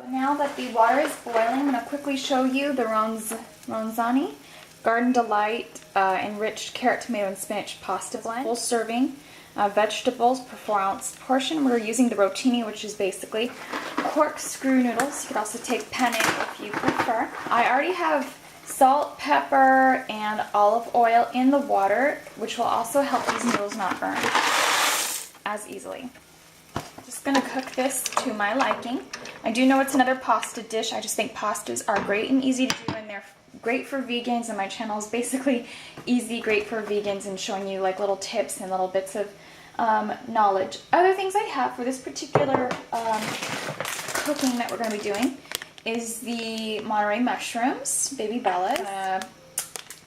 Now that the water is boiling, I'm going to quickly show you the ronzani Garden Delight enriched carrot, tomato, and spinach pasta blend. Full serving vegetables per 4-ounce portion. We're using the Ritoni, which is basically corkscrew noodles. You could also take penne if you prefer. I already have salt, pepper, and olive oil in the water, which will also help these noodles not burn as easily. Just going to cook this to my liking. I do know it's another pasta dish. I just think pastas are great and easy to do, and they're great for vegans, and my channel is basically easy, great for vegans, and showing you like little tips and little bits of knowledge. Other things I have for this particular cooking that we're going to be doing is the Monterey mushrooms, baby bellas.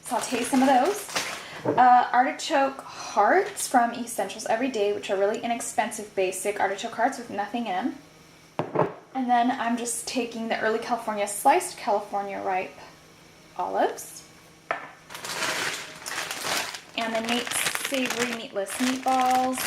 Saute some of those. Artichoke hearts from Essentials Everyday, which are really inexpensive, basic artichoke hearts with nothing in them. And then I'm just taking the Early California sliced California ripe olives. And the Nate's Savory Meatless Meatballs.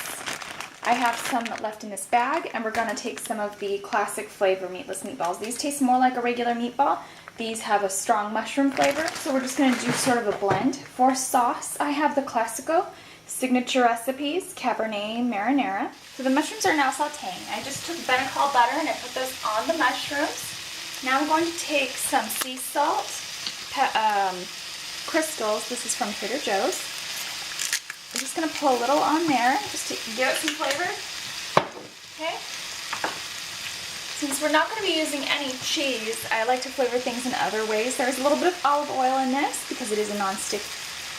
I have some left in this bag, and we're going to take some of the classic flavor meatless meatballs. These taste more like a regular meatball. These have a strong mushroom flavor, so we're just going to do sort of a blend. For sauce, I have the Classico Signature Recipes Cabernet Marinara. So the mushrooms are now sauteing. I just took Benecol butter and I put those on the mushrooms. Now I'm going to take some sea salt, crystals. This is from Trader Joe's. I'm just going to put a little on there just to give it some flavor. Okay. Since we're not going to be using any cheese, I like to flavor things in other ways. There's a little bit of olive oil in this because it is a non-stick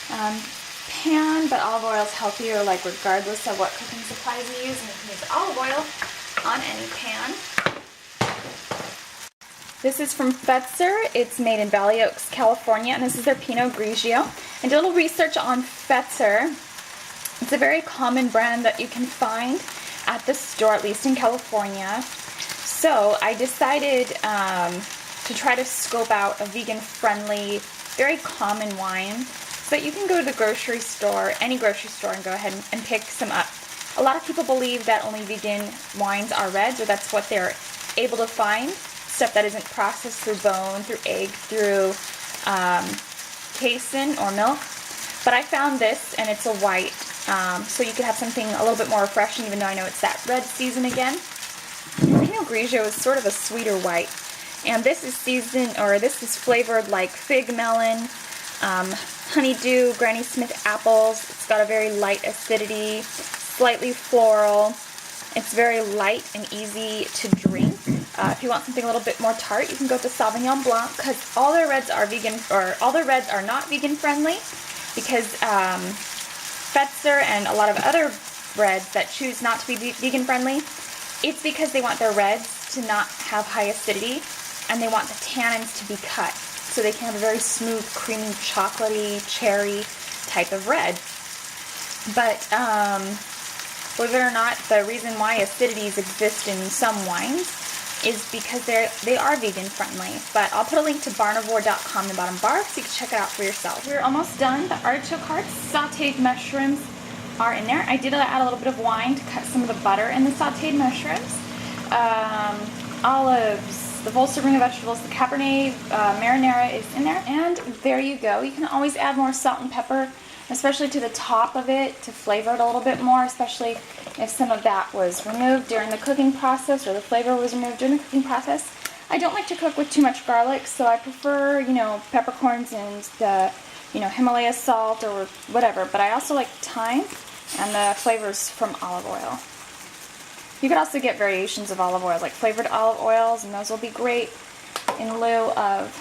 pan, but olive oil is healthier, like regardless of what cooking supplies you use, and you can use olive oil on any pan. This is from Fetzer. It's made in Valley Oaks, California, and this is their Pinot Grigio. I did a little research on Fetzer. It's a very common brand that you can find at the store, at least in California. So I decided to try to scope out a vegan-friendly, very common wine, so that you can go to the grocery store, any grocery store, and go ahead and pick some up. A lot of people believe that only vegan wines are reds, or that's what they're able to find. Stuff that isn't processed through bone, through egg, through casein or milk. But I found this, and it's a white, so you could have something a little bit more refreshing, even though I know it's that red season again. Pinot Grigio is sort of a sweeter white, and this is seasoned, or this is flavored like fig melon, honeydew, Granny Smith apples. It's got a very light acidity, slightly floral. It's very light and easy to drink. If you want something a little bit more tart, you can go with the Sauvignon Blanc, because all their reds are vegan, or all their reds are not vegan friendly, because Fetzer and a lot of other reds that choose not to be vegan friendly, it's because they want their reds to not have high acidity, and they want the tannins to be cut, so they can have a very smooth, creamy, chocolatey, cherry type of red. But believe it or not, the reason why acidities exist in some wines is because they are vegan friendly. But I'll put a link to barnivore.com in the bottom bar so you can check it out for yourself. We're almost done. The artichoke hearts, sauteed mushrooms are in there. I did add a little bit of wine to cut some of the butter in the sauteed mushrooms. Olives, the full serving of vegetables, the Cabernet Marinara is in there. And there you go. You can always add more salt and pepper, especially to the top of it, to flavor it a little bit more, especially if some of that was removed during the cooking process, or the flavor was removed during the cooking process. I don't like to cook with too much garlic, so I prefer, peppercorns and the, Himalaya salt or whatever, but I also like thyme and the flavors from olive oil. You could also get variations of olive oil, like flavored olive oils, and those will be great in lieu of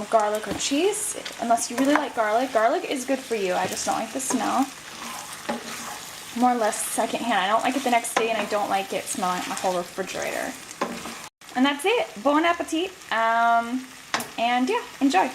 garlic or cheese, unless you really like garlic. Garlic is good for you. I just don't like the smell. More or less secondhand. I don't like it the next day, and I don't like it smelling at my whole refrigerator. And that's it. Bon appetit. And yeah, enjoy.